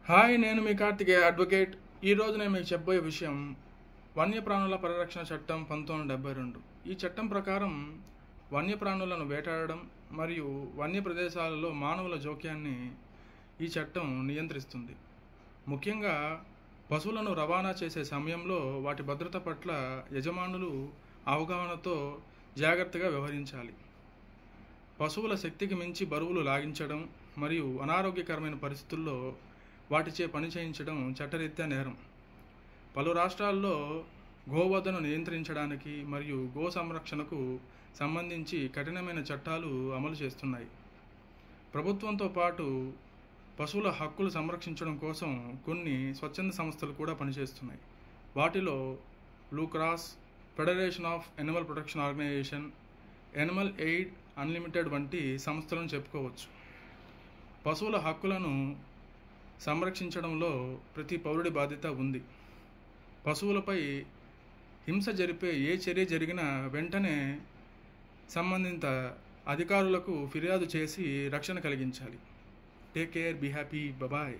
Hi, నేను మీ Karthikeya advocate. ఈరోజు నేను మీకు చెప్పబోయే విషయం వన్యప్రాణుల పరిరక్షణ చట్టం 1972. ఈ చట్టం ప్రకారం వన్యప్రాణులను వేటాడడం మరియు వన్య ప్రదేశాలలో మానవుల జోక్యాన్ని ఈ చట్టం నియంత్రిస్తుంది. ముఖ్యంగా పశువులను రవాణా చేసే సమయంలో వాటి భద్రత పట్ల యజమానులు అవగాహనతో జాగ్రత్తగా వ్యవహరించాలి. పశువుల శక్తికి మించి బరువులు లాగించడం మరియు అనారోగ్యకరమైన పరిస్థితుల్లో వాటిచే పని చేయించడం చట్టరీత్యా నేరం. పలు రాష్ట్రాల్లో గోవధను నియంత్రించడానికి మరియు గో సంరక్షణకు సంబంధించి కఠినమైన చట్టాలు అమలు చేస్తున్నాయి. ప్రభుత్వంతో పాటు పశువుల హక్కులు సంరక్షించడం కోసం కొన్ని స్వచ్ఛంద సంస్థలు కూడా పనిచేస్తున్నాయి. వాటిలో blue cross, federation of animal protection organisation, animal aid unlimited వంటి సంస్థలను చెప్పుకోవచ్చు. పశువుల హక్కులను సంరక్షించడంలో ప్రతి పౌరుడి బాధ్యత ఉంది. పశువులపై హింస జరిపే ఏ చర్య జరిగినా వెంటనే సంబంధిత అధికారులకు ఫిర్యాదు చేసి రక్షణ కలిగించాలి. Take care, be happy, bye.